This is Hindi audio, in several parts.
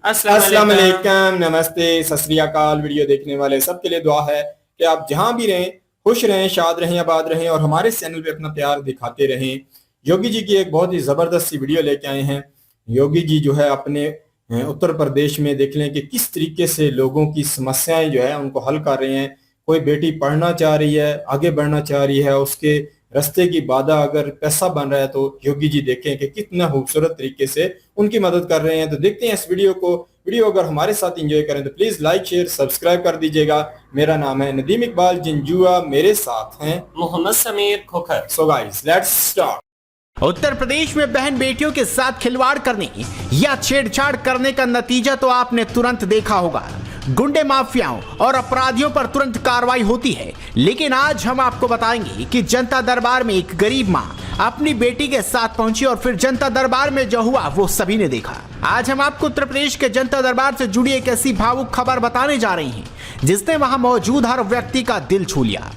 अस्सलाम वालेकुम, नमस्ते, सत श्री अकाल। वीडियो देखने वाले सबके लिए दुआ है कि आप जहां भी रहें खुश रहें, शाद रहें, आबाद रहें और हमारे चैनल पे अपना प्यार दिखाते रहें। योगी जी की एक बहुत ही ज़बरदस्त सी वीडियो लेके आए हैं। योगी जी जो है अपने उत्तर प्रदेश में देख लें कि किस तरीके से लोगों की समस्याएं जो है उनको हल कर रहे हैं। कोई बेटी पढ़ना चाह रही है, आगे बढ़ना चाह रही है, उसके रास्ते की बाधा अगर पैसा बन रहा है तो योगी जी देखें कि कितना खूबसूरत तरीके से उनकी मदद कर रहे हैं। तो देखते हैं इस वीडियो को। वीडियो अगर हमारे साथ एंजॉय करें तो प्लीज लाइक शेयर सब्सक्राइब कर दीजिएगा। मेरा नाम है नदीम इकबाल जिंजुआ, मेरे साथ हैं Mohammad Sameer Khokhar. So guys let's start. Uttar Pradesh में बहन बेटियों के साथ खिलवाड़ करने या छेड़छाड़ करने का नतीजा तो आपने तुरंत देखा होगा। गुंडे माफियाओं और अपराधियों पर तुरंत कार्रवाई होती है। लेकिन आज हम आपको बताएंगे कि जनता दरबार में एक गरीब मां अपनी बेटी के साथ पहुंची और फिर जनता दरबार में जो हुआ वो सभी ने देखा। आज हम आपको उत्तर प्रदेश के जनता दरबार से जुड़ी एक ऐसी भावुक खबर बताने जा रहे हैं जिसने वहां मौजूद हर व्यक्ति का दिल छू लिया।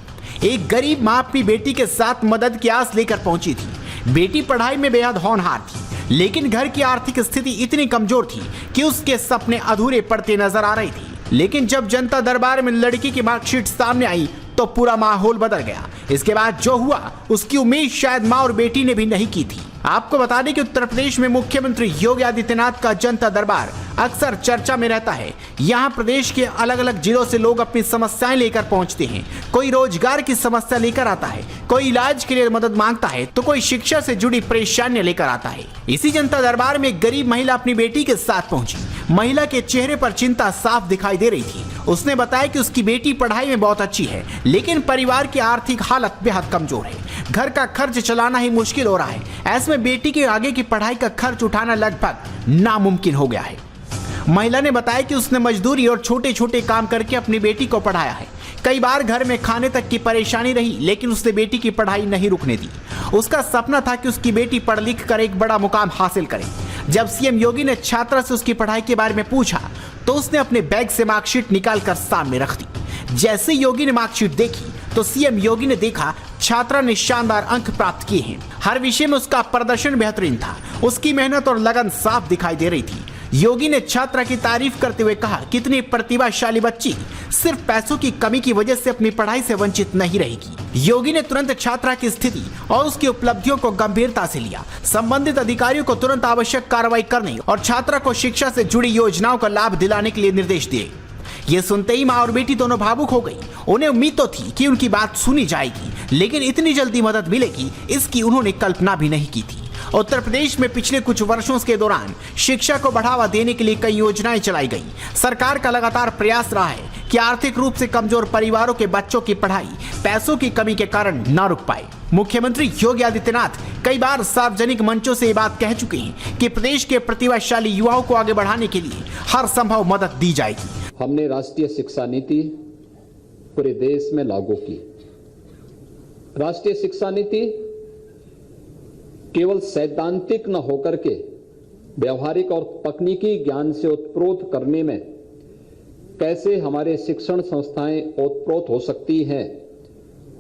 एक गरीब मां अपनी बेटी के साथ मदद की आस लेकर पहुंची थी। बेटी पढ़ाई में बेहद होनहार थी, लेकिन घर की आर्थिक स्थिति इतनी कमजोर थी कि उसके सपने अधूरे पड़ते नजर आ रहे थे। लेकिन जब जनता दरबार में लड़की की मार्कशीट सामने आई तो पूरा माहौल बदल गया। इसके बाद जो हुआ उसकी उम्मीद शायद मां और बेटी ने भी नहीं की थी। आपको बता दें कि उत्तर प्रदेश में मुख्यमंत्री योगी आदित्यनाथ का जनता दरबार अक्सर चर्चा में रहता है। यहाँ प्रदेश के अलग अलग जिलों से लोग अपनी समस्याएं लेकर पहुंचते हैं। कोई रोजगार की समस्या लेकर आता है, कोई इलाज के लिए मदद मांगता है, तो कोई शिक्षा से जुड़ी परेशानियां लेकर आता है। इसी जनता दरबार में एक गरीब महिला अपनी बेटी के साथ पहुंची। महिला के चेहरे पर चिंता साफ दिखाई दे रही थी। उसने बताया कि उसकी बेटी पढ़ाई में बहुत अच्छी है, लेकिन परिवार की आर्थिक हालत बेहद कमजोर है। घर का खर्च चलाना ही मुश्किल हो रहा है। ऐसे में बेटी के आगे की पढ़ाई का खर्च उठाना लगभग नामुमकिन हो गया है। महिला ने बताया कि उसने मजदूरी और छोटे छोटे काम करके अपनी बेटी को पढ़ाया है। कई बार घर में खाने तक की परेशानी रही, लेकिन उसने बेटी की पढ़ाई नहीं रुकने दी। उसका सपना था कि उसकी बेटी पढ़ लिख कर एक बड़ा मुकाम हासिल करे। जब सीएम योगी ने छात्रा से उसकी पढ़ाई के बारे में पूछा तो उसने अपने बैग से मार्कशीट निकालकर सामने रख दी। जैसे योगी ने मार्कशीट देखी तो सीएम योगी ने देखा छात्रा ने शानदार अंक प्राप्त किए हैं। हर विषय में उसका प्रदर्शन बेहतरीन था। उसकी मेहनत और लगन साफ दिखाई दे रही थी। योगी ने छात्रा की तारीफ करते हुए कहा कितनी प्रतिभाशाली बच्ची सिर्फ पैसों की कमी की वजह से अपनी पढ़ाई से वंचित नहीं रहेगी। योगी ने तुरंत छात्रा की स्थिति और उसकी उपलब्धियों को गंभीरता से लिया। संबंधित अधिकारियों को तुरंत आवश्यक कार्रवाई करने और छात्रा को शिक्षा से जुड़ी योजनाओं का लाभ दिलाने के लिए निर्देश दिए। ये सुनते ही माँ और बेटी दोनों भावुक हो गई। उन्हें उम्मीद तो थी कि उनकी बात सुनी जाएगी, लेकिन इतनी जल्दी मदद मिलेगी इसकी उन्होंने कल्पना भी नहीं की थी। उत्तर प्रदेश में पिछले कुछ वर्षों के दौरान शिक्षा को बढ़ावा देने के लिए कई योजनाएं चलाई गई। सरकार का लगातार प्रयास रहा है कि आर्थिक रूप से कमजोर परिवारों के बच्चों की पढ़ाई पैसों की कमी के कारण न रुक पाए। मुख्यमंत्री योगी आदित्यनाथ कई बार सार्वजनिक मंचों से ये बात कह चुके हैं कि प्रदेश के प्रतिभाशाली युवाओं को आगे बढ़ाने के लिए हर संभव मदद दी जाएगी। हमने राष्ट्रीय शिक्षा नीति पूरे देश में लागू की। राष्ट्रीय शिक्षा नीति केवल सैद्धांतिक न होकर के व्यवहारिक और तकनीकी ज्ञान से ओतप्रोत करने में कैसे हमारे शिक्षण संस्थाएं ओतप्रोत हो सकती हैं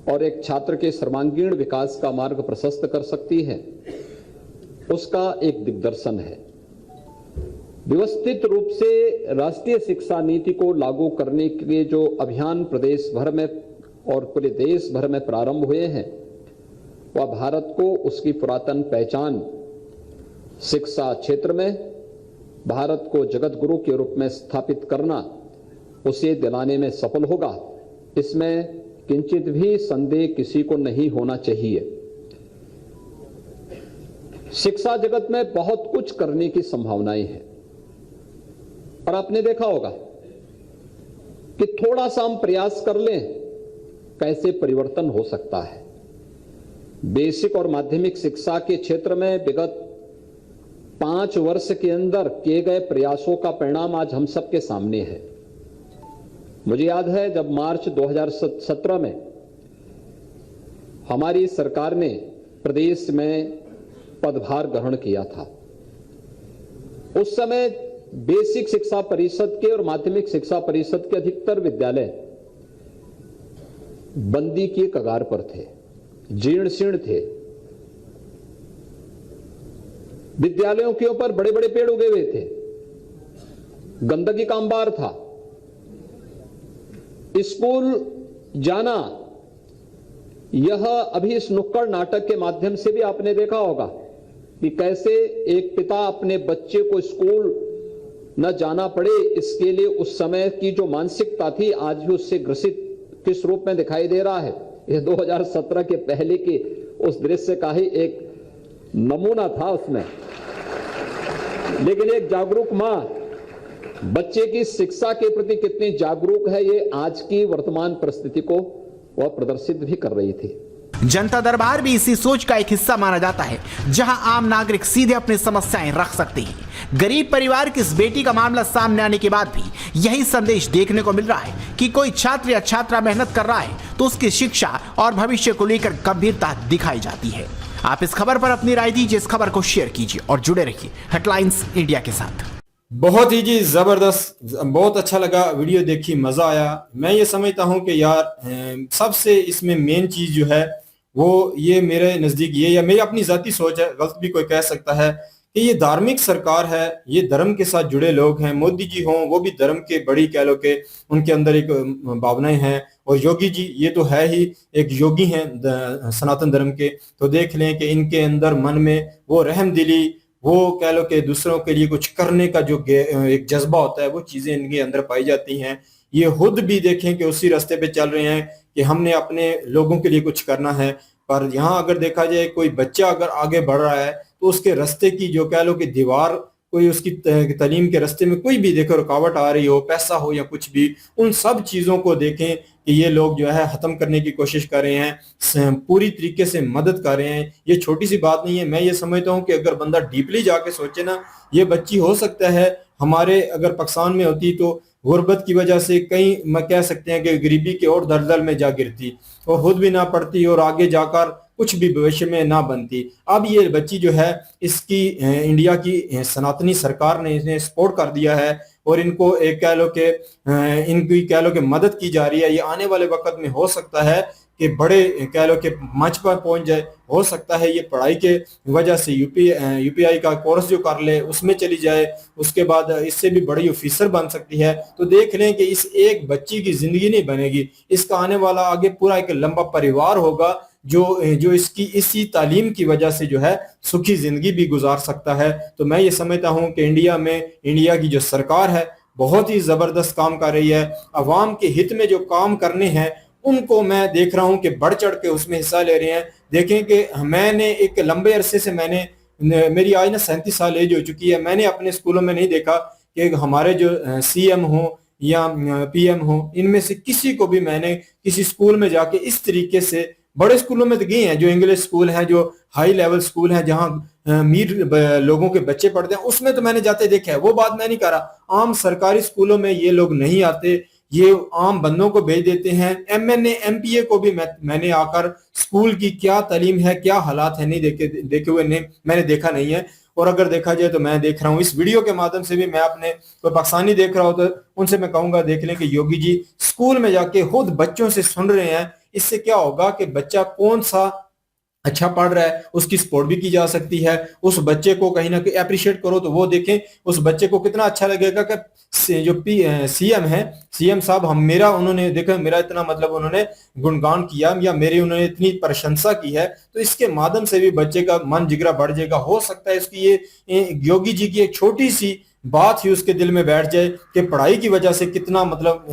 और एक छात्र के सर्वांगीण विकास का मार्ग प्रशस्त कर सकती है, उसका एक दिग्दर्शन है। व्यवस्थित रूप से राष्ट्रीय शिक्षा नीति को लागू करने के लिए जो अभियान प्रदेश भर में और पूरे देश भर में प्रारंभ हुए हैं, वह भारत को उसकी पुरातन पहचान शिक्षा क्षेत्र में भारत को जगत गुरु के रूप में स्थापित करना, उसे दिलाने में सफल होगा। इसमें किंचित भी संदेह किसी को नहीं होना चाहिए। शिक्षा जगत में बहुत कुछ करने की संभावनाएं हैं और आपने देखा होगा कि थोड़ा सा हम प्रयास कर लें कैसे परिवर्तन हो सकता है। बेसिक और माध्यमिक शिक्षा के क्षेत्र में विगत 5 वर्ष के अंदर किए गए प्रयासों का परिणाम आज हम सबके सामने है। मुझे याद है जब मार्च 2017 में हमारी सरकार ने प्रदेश में पदभार ग्रहण किया था, उस समय बेसिक शिक्षा परिषद के और माध्यमिक शिक्षा परिषद के अधिकतर विद्यालय बंदी की कगार पर थे, जीर्ण शीर्ण थे। विद्यालयों के ऊपर बड़े बड़े पेड़ उगे हुए थे, गंदगी का अंबार था। स्कूल जाना, यह अभी इस नुक्कड़ नाटक के माध्यम से भी आपने देखा होगा कि कैसे एक पिता अपने बच्चे को स्कूल न जाना पड़े, इसके लिए उस समय की जो मानसिकता थी आज भी उससे ग्रसित किस रूप में दिखाई दे रहा है। यह 2017 के पहले के उस दृश्य का ही एक नमूना था उसमें। लेकिन एक जागरूक मां बच्चे की शिक्षा के प्रति कितनी जागरूक है, ये आज की वर्तमान परिस्थिति को वह प्रदर्शित भी कर रही थी। जनता दरबार भी इसी सोच का एक हिस्सा माना जाता है, जहां आम नागरिक सीधे अपनी समस्याएं रख सकते हैं। गरीब परिवार की इस बेटी का मामला सामने आने के बाद भी यही संदेश देखने को मिल रहा है कि कोई छात्र या छात्रा मेहनत कर रहा है तो उसकी शिक्षा और भविष्य को लेकर गंभीरता दिखाई जाती है। आप इस खबर पर अपनी राय दीजिए, इस खबर को शेयर कीजिए और जुड़े रहिए हेडलाइंस इंडिया के साथ। बहुत ही जी जबरदस्त, बहुत अच्छा लगा, वीडियो देखी, मजा आया। मैं ये समझता हूँ कि यार सबसे इसमें मेन चीज जो है वो ये मेरे नजदीक ये, या मेरी अपनी जाती सोच है, गलत भी कोई कह सकता है, कि ये धार्मिक सरकार है, ये धर्म के साथ जुड़े लोग हैं। मोदी जी हों वो भी धर्म के बड़ी कह लो के उनके अंदर एक भावनाएं हैं, और योगी जी ये तो है ही एक योगी हैं सनातन धर्म के। तो देख लें कि इनके अंदर मन में वो रहमदिली, वो कह लो कि दूसरों के लिए कुछ करने का जो एक जज्बा होता है, वो चीजें इनके अंदर पाई जाती हैं। ये खुद भी देखें कि उसी रास्ते पे चल रहे हैं कि हमने अपने लोगों के लिए कुछ करना है। पर यहाँ अगर देखा जाए कोई बच्चा अगर आगे बढ़ रहा है तो उसके रास्ते की जो कह लो कि दीवार, कोई उसकी तालीम के रास्ते में कोई भी देखो रुकावट आ रही हो, पैसा हो या कुछ भी, उन सब चीजों को देखें कि ये लोग जो है खत्म करने की कोशिश कर रहे हैं, पूरी तरीके से मदद कर रहे हैं। ये छोटी सी बात नहीं है। मैं ये समझता हूँ कि अगर बंदा डीपली जाके सोचे ना, ये बच्ची हो सकता है हमारे अगर पाकिस्तान में होती तो गुर्बत की वजह से कई, मैं कह सकते हैं कि गरीबी के और दलदल में जा गिरती और खुद भी ना पढ़ती और आगे जाकर कुछ भी भविष्य में ना बनती। अब ये बच्ची जो है इसकी इंडिया की सनातनी सरकार ने इन्हें सपोर्ट कर दिया है और इनको एक कह लो कि इनकी कह लो कि मदद की जा रही है। ये आने वाले वक्त में हो सकता है कि बड़े कह लो कि मंच पर पहुंच जाए, हो सकता है ये पढ़ाई के वजह से यूपीआई का कोर्स जो कर ले उसमें चली जाए, उसके बाद इससे भी बड़ी ऑफिसर बन सकती है। तो देख लें कि इस एक बच्ची की जिंदगी नहीं बनेगी, इसका आने वाला आगे पूरा एक लंबा परिवार होगा जो इसकी इसी तालीम की वजह से जो है सुखी जिंदगी भी गुजार सकता है। तो मैं ये समझता हूँ कि इंडिया की जो सरकार है बहुत ही जबरदस्त काम कर रही है। अवाम के हित में जो काम करने हैं उनको मैं देख रहा हूं कि बढ़ चढ़ के उसमें हिस्सा ले रहे हैं। देखें कि मैंने एक लंबे अरसे से मेरी आज ना 37 साल एज हो चुकी है, मैंने अपने स्कूलों में नहीं देखा कि हमारे जो सीएम हो या पीएम हो, इनमें से किसी को भी मैंने किसी स्कूल में जाके इस तरीके से, बड़े स्कूलों में तो गए हैं जो इंग्लिश स्कूल हैं, जो हाई लेवल स्कूल हैं जहां अमीर लोगों के बच्चे पढ़ते हैं, उसमें तो मैंने जाते देखा है। वो बात मैं नहीं कर रहा। आम सरकारी स्कूलों में ये लोग नहीं आते, ये आम बंदों को भेज देते हैं। एमएनए एमपीए को भी मैंने आकर स्कूल की क्या तालीम है, क्या हालात है, नहीं देखे हुए नहीं, मैंने देखा नहीं है। और अगर देखा जाए तो मैं देख रहा हूँ इस वीडियो के माध्यम से भी, मैं अपने कोई पाकिस्तानी देख रहा हूँ तो उनसे मैं कहूंगा देख लें कि योगी जी स्कूल में जाके खुद बच्चों से सुन रहे हैं। इससे क्या होगा कि बच्चा कौन सा अच्छा पढ़ रहा है उसकी सपोर्ट भी की जा सकती है। उस बच्चे को कहीं ना कहीं अप्रिशिएट करो तो वो देखें उस बच्चे को कितना अच्छा लगेगा कि जो सीएम है, सीएम साहब उन्होंने देखा मेरा इतना मतलब उन्होंने गुणगान किया या मेरी उन्होंने इतनी प्रशंसा की है, तो इसके माध्यम से भी बच्चे का मन जिगरा बढ़ जाएगा। हो सकता है इसकी ये योगी जी की एक छोटी सी बात ही उसके दिल में बैठ जाए कि पढ़ाई की वजह से कितना मतलब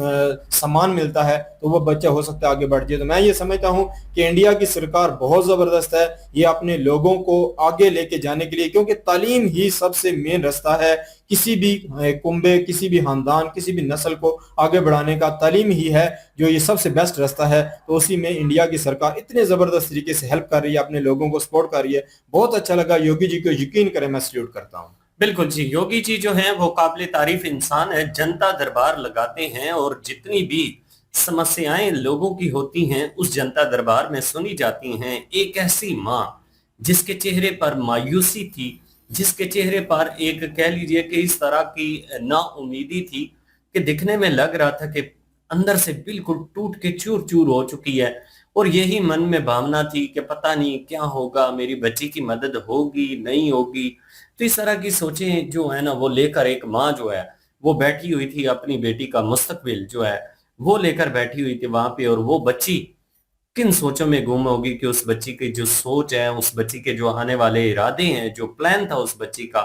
सम्मान मिलता है, तो वो बच्चा हो सकता है आगे बढ़ जाए। तो मैं ये समझता हूं कि इंडिया की सरकार बहुत जबरदस्त है ये अपने लोगों को आगे लेके जाने के लिए, क्योंकि तालीम ही सबसे मेन रास्ता है किसी भी कुंबे, किसी भी खानदान, किसी भी नस्ल को आगे बढ़ाने का। तालीम ही है जो ये सबसे बेस्ट रास्ता है। तो उसी में इंडिया की सरकार इतने जबरदस्त तरीके से हेल्प कर रही है, अपने लोगों को सपोर्ट कर रही है। बहुत अच्छा लगा। योगी जी को यकीन करें मैं सल्यूट करता हूँ। बिल्कुल जी, योगी जी जो हैं वो काबिल तारीफ इंसान है, जनता दरबार लगाते हैं और जितनी भी समस्याएं लोगों की होती हैं उस जनता दरबार में सुनी जाती हैं। एक ऐसी माँ जिसके चेहरे पर मायूसी थी, जिसके चेहरे पर एक कह लीजिए कि इस तरह की नाउमीदी थी कि दिखने में लग रहा था कि अंदर से बिल्कुल टूट के चूर चूर हो चुकी है, और यही मन में भावना थी कि पता नहीं क्या होगा, मेरी बच्ची की मदद होगी नहीं होगी। तो इस तरह की सोचें जो है ना वो लेकर एक माँ जो है वो बैठी हुई थी अपनी बेटी का मुस्तकबिल जो है वो लेकर बैठी हुई थी वहां पे, और वो बच्ची किन सोचों में गुम होगी कि उस बच्ची की जो सोच है, उस बच्ची के जो आने वाले इरादे हैं, जो प्लान था उस बच्ची का,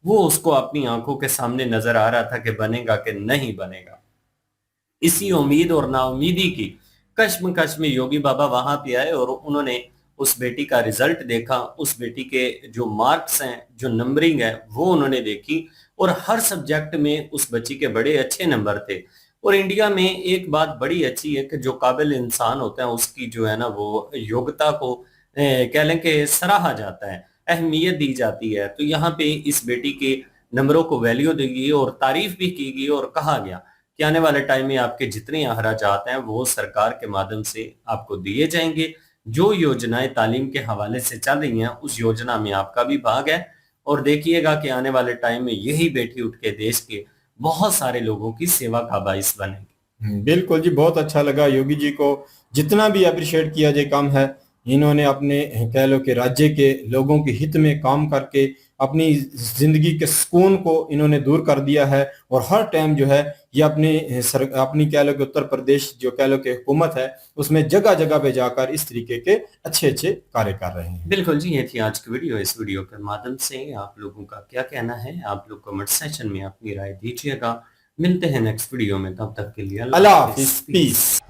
वो उसको अपनी आंखों के सामने नजर आ रहा था कि बनेगा कि नहीं बनेगा। इसी उम्मीद और नाउमीदी की कश्मकश में योगी बाबा वहां पे आए और उन्होंने उस बेटी का रिजल्ट देखा, उस बेटी के जो मार्क्स हैं, जो नंबरिंग है वो उन्होंने देखी, और हर सब्जेक्ट में उस बच्ची के बड़े अच्छे नंबर थे। और इंडिया में एक बात बड़ी अच्छी है कि जो काबिल इंसान होता है उसकी जो है ना वो योग्यता को कह लें कि सराहा जाता है, अहमियत दी जाती है। तो यहाँ पे इस बेटी के नंबरों को वैल्यू दी गई और तारीफ भी की गई और कहा गया कि आने वाले टाइम में आपके जितने अखराजात हैं वो सरकार के माध्यम से आपको दिए जाएंगे। जो योजनाएं तालीम के हवाले से चल रही हैं उस योजना में आपका भी भाग है, और देखिएगा कि आने वाले टाइम में यही बेटी उठ के देश के बहुत सारे लोगों की सेवा का बाइस बनेगी। बिल्कुल जी, बहुत अच्छा लगा। योगी जी को जितना भी अप्रिशिएट किया जाए कम है। इन्होंने अपने कह लो कि राज्य के लोगों के हित में काम करके अपनी जिंदगी के सुकून को इन्होंने दूर कर दिया है, और हर टाइम जो है ये अपनी कह लो कि उत्तर प्रदेश जो कह लो कि हुकूमत है उसमें जगह जगह पे जाकर इस तरीके के अच्छे अच्छे कार्य कर रहे हैं। बिल्कुल जी, ये थी आज की वीडियो। इस वीडियो के माध्यम से आप लोगों का क्या कहना है, आप लोग कमेंट सेक्शन में अपनी राय दीजिएगा। मिलते हैं नेक्स्ट वीडियो में, तब तक के लिए अल्लाह हाफिज, पीस।